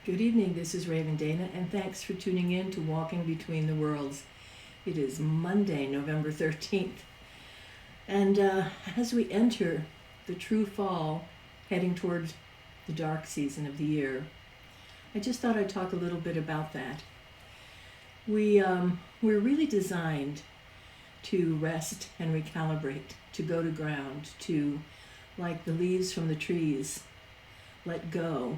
Good evening, this is Raven Dana, and thanks for tuning in to Walking Between the Worlds. It is Monday, November 13th, and as we enter the true fall, heading towards the dark season of the year, I just thought I'd talk a little bit about that. We're really designed to rest and recalibrate, to go to ground, to, like the leaves from the trees, let go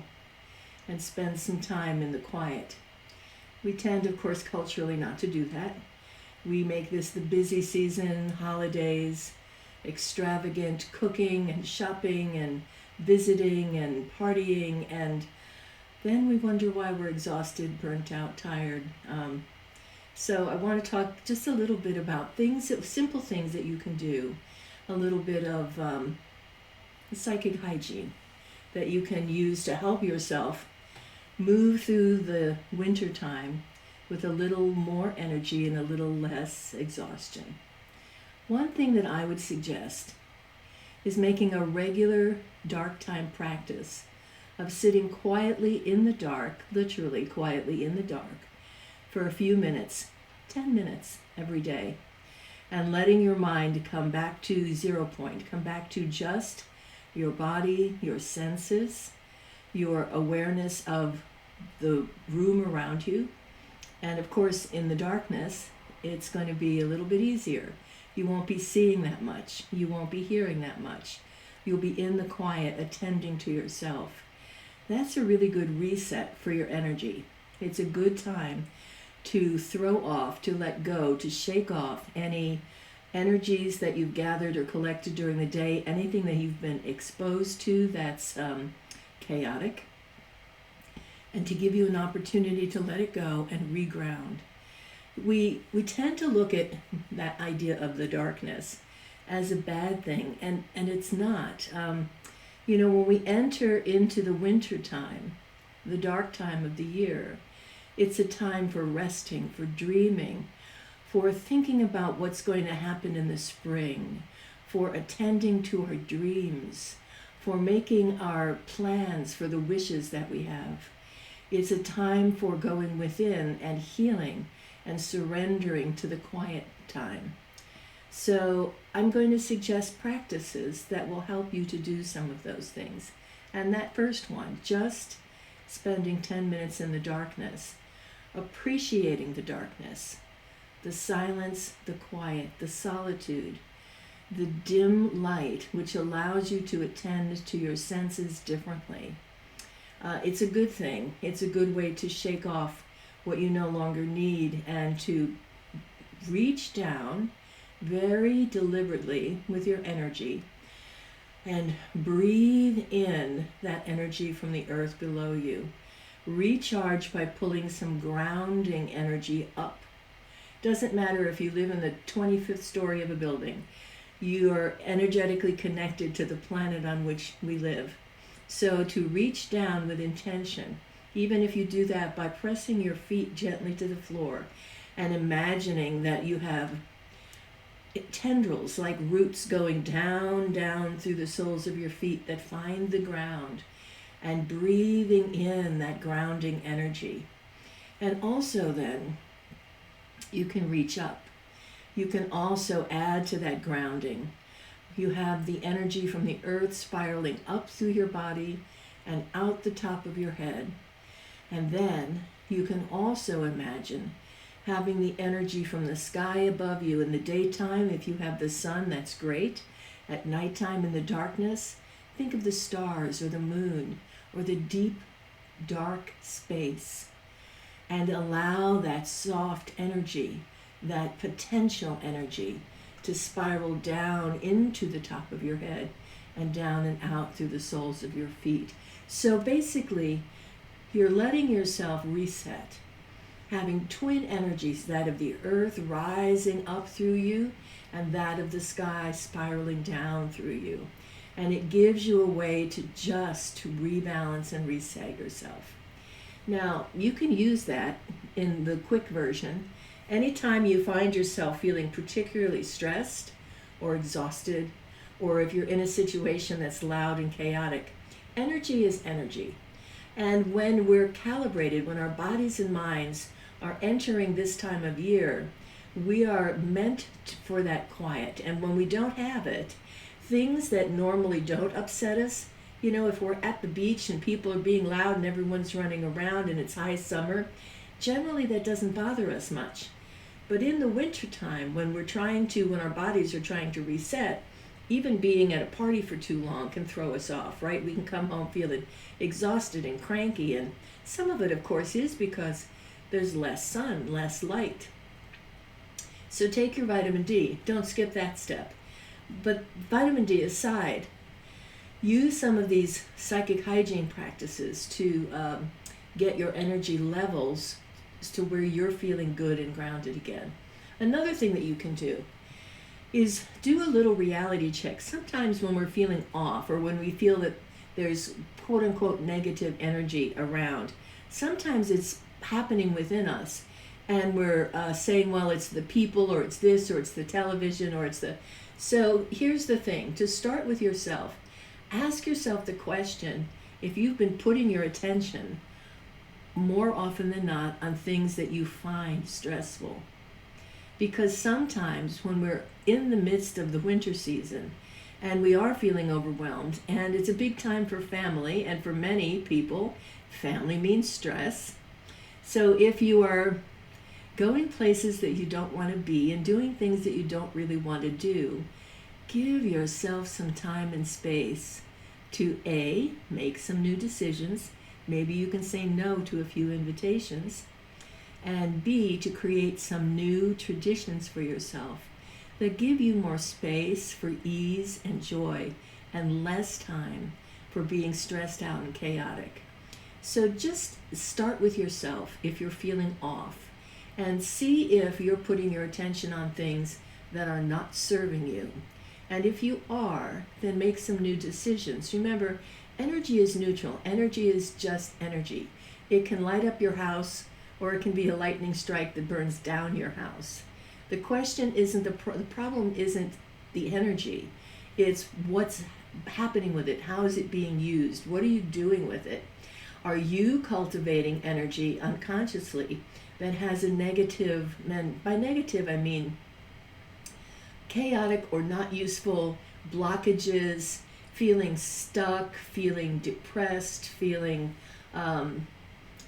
and spend some time in the quiet. We tend, of course, culturally not to do that. We make this the busy season, holidays, extravagant cooking and shopping and visiting and partying, and then we wonder why we're exhausted, burnt out, tired. So I want to talk just a little bit about simple things that you can do, a little bit of psychic hygiene that you can use to help yourself move through the winter time with a little more energy and a little less exhaustion. One thing that I would suggest is making a regular dark time practice of sitting quietly in the dark, literally quietly in the dark, for a few minutes, 10 minutes every day, and letting your mind come back to 0 point, come back to just your body, your senses, your awareness of the room around you. And of course, in the darkness, it's going to be a little bit easier. You won't be seeing that much. You won't be hearing that much. You'll be in the quiet, attending to yourself. That's a really good reset for your energy. It's a good time to throw off, to let go, to shake off any energies that you've gathered or collected during the day, anything that you've been exposed to that's chaotic, and to give you an opportunity to let it go and reground. We tend to look at that idea of the darkness as a bad thing, and it's not. When we enter into the winter time, the dark time of the year, it's a time for resting, for dreaming, for thinking about what's going to happen in the spring, for attending to our dreams, for making our plans for the wishes that we have. It's a time for going within and healing and surrendering to the quiet time. So I'm going to suggest practices that will help you to do some of those things. And that first one, just spending 10 minutes in the darkness, appreciating the darkness, the silence, the quiet, the solitude, the dim light, which allows you to attend to your senses differently. It's a good thing. It's a good way to shake off what you no longer need and to reach down very deliberately with your energy and breathe in that energy from the earth below you. Recharge by pulling some grounding energy up. Doesn't matter if you live in the 25th story of a building. You are energetically connected to the planet on which we live. So to reach down with intention, even if you do that by pressing your feet gently to the floor and imagining that you have tendrils like roots going down through the soles of your feet that find the ground, and breathing in that grounding energy. And also then, you can reach up. You can also add to that grounding. You have the energy from the earth spiraling up through your body and out the top of your head. And then you can also imagine having the energy from the sky above you in the daytime. If you have the sun, that's great. At nighttime in the darkness, think of the stars or the moon or the deep, dark space. And allow that soft energy, that potential energy, to spiral down into the top of your head and down and out through the soles of your feet. So basically, you're letting yourself reset, having twin energies, that of the earth rising up through you and that of the sky spiraling down through you. And it gives you a way to just rebalance and reset yourself. Now, you can use that in the quick version anytime you find yourself feeling particularly stressed or exhausted, or if you're in a situation that's loud and chaotic. Energy is energy. And when we're calibrated, when our bodies and minds are entering this time of year, we are meant for that quiet. And when we don't have it, things that normally don't upset us, you know, if we're at the beach and people are being loud and everyone's running around and it's high summer, generally that doesn't bother us much. But in the wintertime, when our bodies are trying to reset, even being at a party for too long can throw us off, right? We can come home feeling exhausted and cranky, and some of it, of course, is because there's less sun, less light. So take your vitamin D. Don't skip that step. But vitamin D aside, use some of these psychic hygiene practices to get your energy levels to where you're feeling good and grounded again. Another thing that you can do is do a little reality check. Sometimes when we're feeling off or when we feel that there's quote unquote negative energy around, sometimes it's happening within us and we're saying, well, it's the people or it's this or it's the television or it's the... So here's the thing, to start with yourself, ask yourself the question, if you've been putting your attention more often than not on things that you find stressful. Because sometimes when we're in the midst of the winter season and we are feeling overwhelmed, and it's a big time for family, and for many people, family means stress. So if you are going places that you don't want to be and doing things that you don't really want to do, give yourself some time and space to A, make some new decisions. Maybe you can say no to a few invitations. And B, to create some new traditions for yourself that give you more space for ease and joy and less time for being stressed out and chaotic. So just start with yourself if you're feeling off and see if you're putting your attention on things that are not serving you. And if you are, then make some new decisions. Remember, energy is neutral. Energy is just energy. It can light up your house, or it can be a lightning strike that burns down your house. The question isn't the problem isn't the energy. It's what's happening with it. How is it being used? What are you doing with it? Are you cultivating energy unconsciously that has a negative, and by negative I mean chaotic or not useful blockages, feeling stuck, feeling depressed, feeling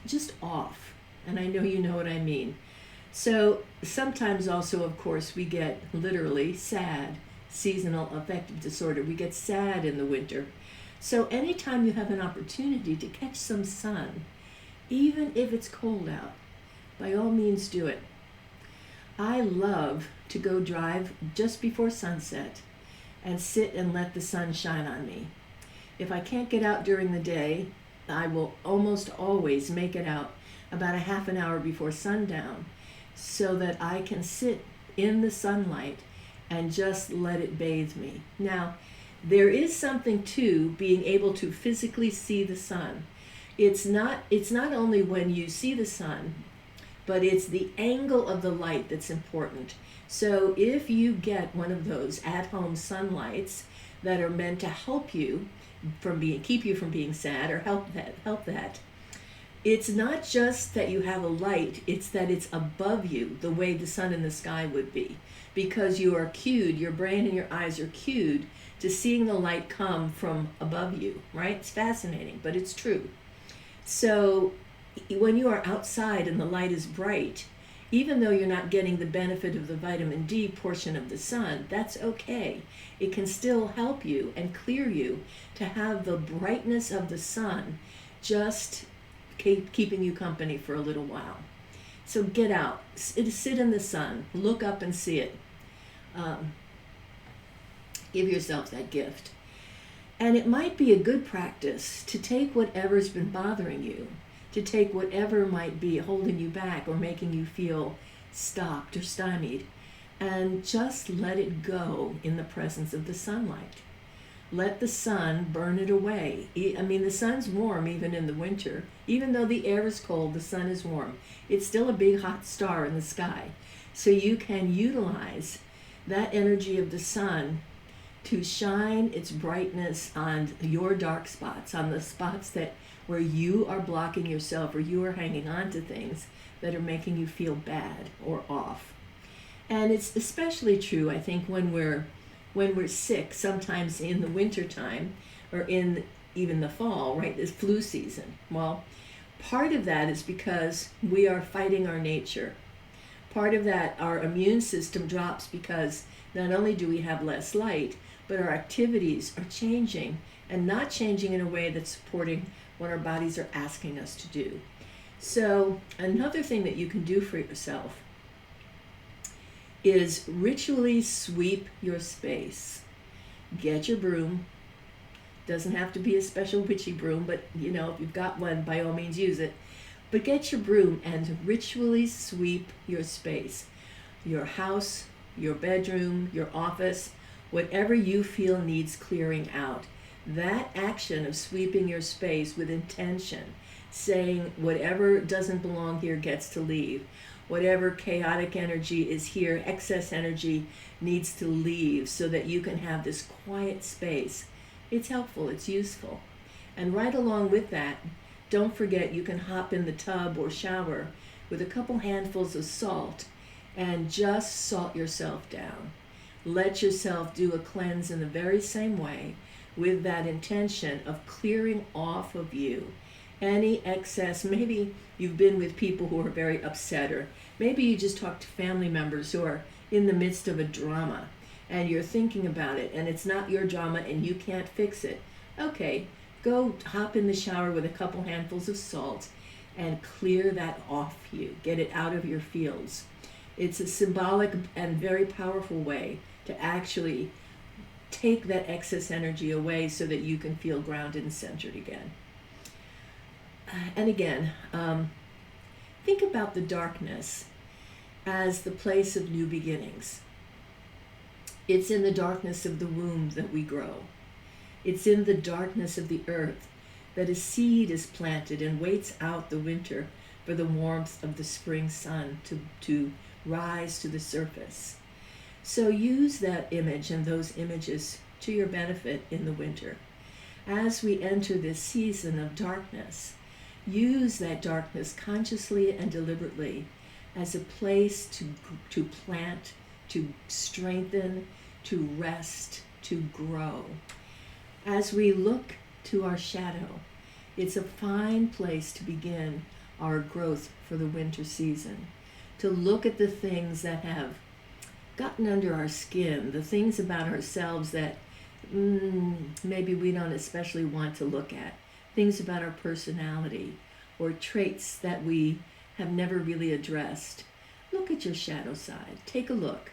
just off. And I know you know what I mean. So sometimes also, of course, we get literally sad, seasonal affective disorder. We get sad in the winter. So anytime you have an opportunity to catch some sun, even if it's cold out, by all means do it. I love to go drive just before sunset and sit and let the sun shine on me. If I can't get out during the day, I will almost always make it out about a half an hour before sundown so that I can sit in the sunlight and just let it bathe me. Now, there is something to being able to physically see the sun. It's not only when you see the sun, but it's the angle of the light that's important. So if you get one of those at-home sunlights that are meant to help you keep you from being sad or help that, it's not just that you have a light, it's that it's above you the way the sun in the sky would be. Because you are cued, your brain and your eyes are cued to seeing the light come from above you, right? It's fascinating, but it's true. So when you are outside and the light is bright, even though you're not getting the benefit of the vitamin D portion of the sun, that's okay. It can still help you and clear you to have the brightness of the sun just keeping you company for a little while. So get out, sit in the sun, look up and see it. Give yourself that gift. And it might be a good practice to take whatever's been bothering you, to take whatever might be holding you back or making you feel stopped or stymied, and just let it go in the presence of the sunlight. Let the sun burn it away. I mean, the sun's warm even in the winter. Even though the air is cold, the sun is warm. It's still a big hot star in the sky. So you can utilize that energy of the sun to shine its brightness on your dark spots, on the spots that where you are blocking yourself or you are hanging on to things that are making you feel bad or off. And it's especially true, I think, when we're sick, sometimes in the winter time or in even the fall, right? This flu season. Well, part of that is because we are fighting our nature. Part of that, our immune system drops because not only do we have less light, but our activities are changing and not changing in a way that's supporting what our bodies are asking us to do. So another thing that you can do for yourself is ritually sweep your space. Get your broom. Doesn't have to be a special witchy broom, but if you've got one, by all means use it. But get your broom and ritually sweep your space. Your house, your bedroom, your office, whatever you feel needs clearing out. That action of sweeping your space with intention, saying whatever doesn't belong here gets to leave. Whatever chaotic energy is here, excess energy needs to leave so that you can have this quiet space. It's helpful, it's useful. And right along with that, don't forget you can hop in the tub or shower with a couple handfuls of salt and just salt yourself down. Let yourself do a cleanse in the very same way with that intention of clearing off of you any excess. Maybe you've been with people who are very upset, or maybe you just talk to family members who are in the midst of a drama and you're thinking about it and it's not your drama and you can't fix it. Okay, go hop in the shower with a couple handfuls of salt and clear that off you. Get it out of your fields. It's a symbolic and very powerful way to actually take that excess energy away so that you can feel grounded and centered again. And again, think about the darkness as the place of new beginnings. It's in the darkness of the womb that we grow. It's in the darkness of the earth that a seed is planted and waits out the winter for the warmth of the spring sun to rise to the surface. So use that image and those images to your benefit in the winter. As we enter this season of darkness, use that darkness consciously and deliberately as a place to plant, to strengthen, to rest, to grow. As we look to our shadow, it's a fine place to begin our growth for the winter season. To look at the things that have gotten under our skin, the things about ourselves that maybe we don't especially want to look at, things about our personality or traits that we have never really addressed. Look at your shadow side. Take a look.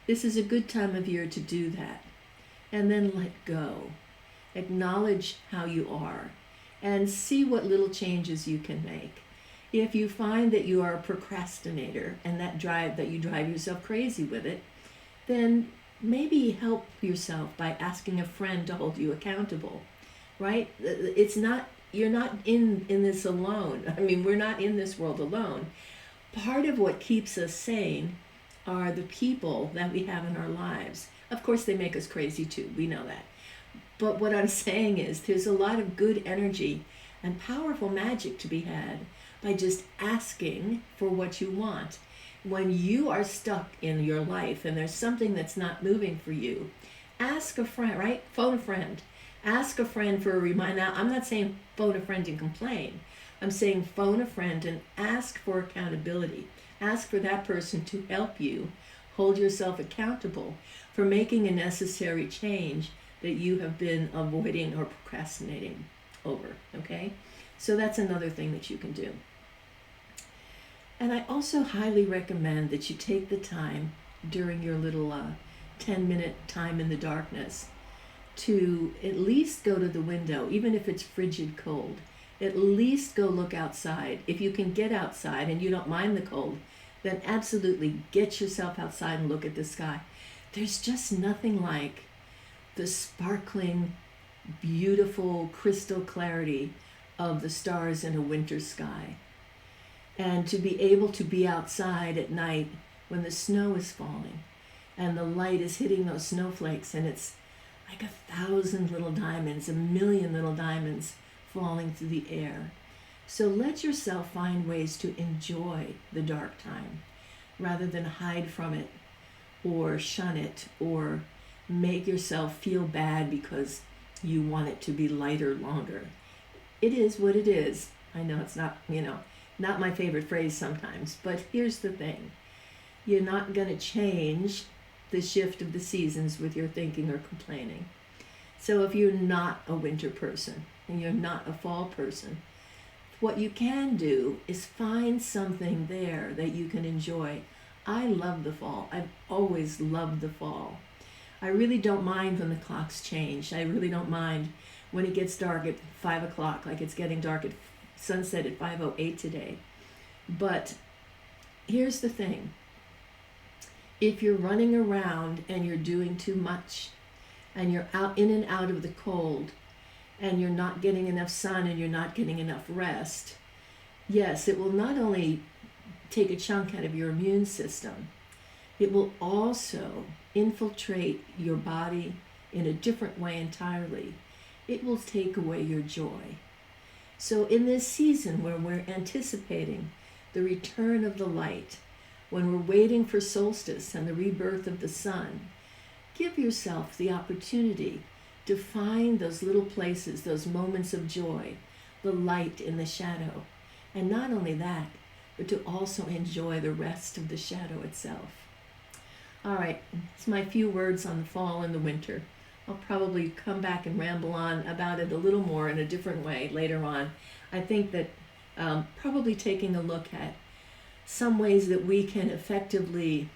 This is a good time of year to do that. And then let go. Acknowledge how you are and see what little changes you can make. If you find that you are a procrastinator and that you drive yourself crazy with it, then maybe help yourself by asking a friend to hold you accountable, right? You're not in this alone. I mean, we're not in this world alone. Part of what keeps us sane are the people that we have in our lives. Of course, they make us crazy too. We know that. But what I'm saying is there's a lot of good energy and powerful magic to be had by just asking for what you want. When you are stuck in your life and there's something that's not moving for you, ask a friend, right? Phone a friend. Ask a friend for a reminder. Now, I'm not saying phone a friend and complain. I'm saying phone a friend and ask for accountability. Ask for that person to help you hold yourself accountable for making a necessary change that you have been avoiding or procrastinating over, okay? So that's another thing that you can do. And I also highly recommend that you take the time during your little 10-minute time in the darkness to at least go to the window, even if it's frigid cold. At least go look outside. If you can get outside and you don't mind the cold, then absolutely get yourself outside and look at the sky. There's just nothing like the sparkling, beautiful crystal clarity of the stars in a winter sky. And to be able to be outside at night when the snow is falling and the light is hitting those snowflakes and it's like 1,000 little diamonds, 1,000,000 little diamonds falling through the air. So let yourself find ways to enjoy the dark time rather than hide from it or shun it or make yourself feel bad because you want it to be lighter longer. It is what it is. I know it's not, not my favorite phrase sometimes, but here's the thing. You're not going to change the shift of the seasons with your thinking or complaining. So if you're not a winter person and you're not a fall person, what you can do is find something there that you can enjoy. I love the fall. I've always loved the fall. I really don't mind when the clocks change. I really don't mind when it gets dark at 5 o'clock, like it's getting dark at sunset at 5:08 today. But here's the thing. If you're running around and you're doing too much and you're out in and out of the cold and you're not getting enough sun and you're not getting enough rest, yes, it will not only take a chunk out of your immune system, it will also infiltrate your body in a different way entirely. It will take away your joy. So in this season where we're anticipating the return of the light, when we're waiting for solstice and the rebirth of the sun, give yourself the opportunity to find those little places, those moments of joy, the light in the shadow. And not only that, but to also enjoy the rest of the shadow itself. All right, it's my few words on the fall and the winter. I'll probably come back and ramble on about it a little more in a different way later on. I think that probably taking a look at some ways that we can effectively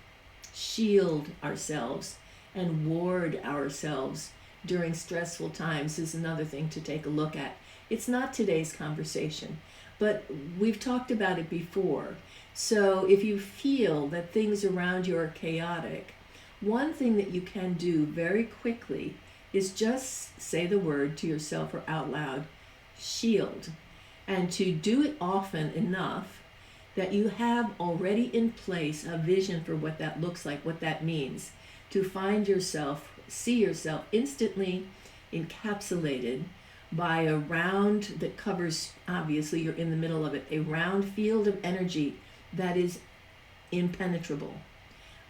shield ourselves and ward ourselves during stressful times is another thing to take a look at. It's not today's conversation, but we've talked about it before. So if you feel that things around you are chaotic, one thing that you can do very quickly is just say the word to yourself or out loud, shield. And to do it often enough that you have already in place a vision for what that looks like, what that means, to find yourself, see yourself instantly encapsulated by a round that covers, obviously you're in the middle of it, a round field of energy that is impenetrable.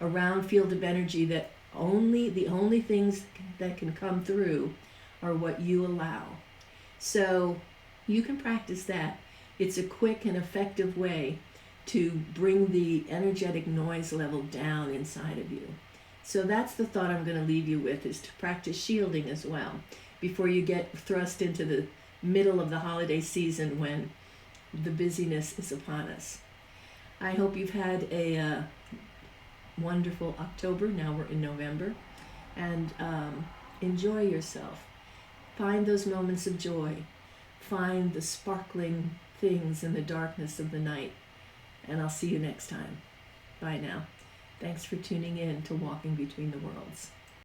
A round field of energy that the only things that can come through are what you allow. So you can practice that. It's a quick and effective way to bring the energetic noise level down inside of you. So that's the thought I'm going to leave you with, is to practice shielding as well before you get thrust into the middle of the holiday season when the busyness is upon us. I hope you've had a wonderful October. Now we're in November. And enjoy yourself. Find those moments of joy. Find the sparkling things in the darkness of the night. And I'll see you next time. Bye now. Thanks for tuning in to Walking Between the Worlds.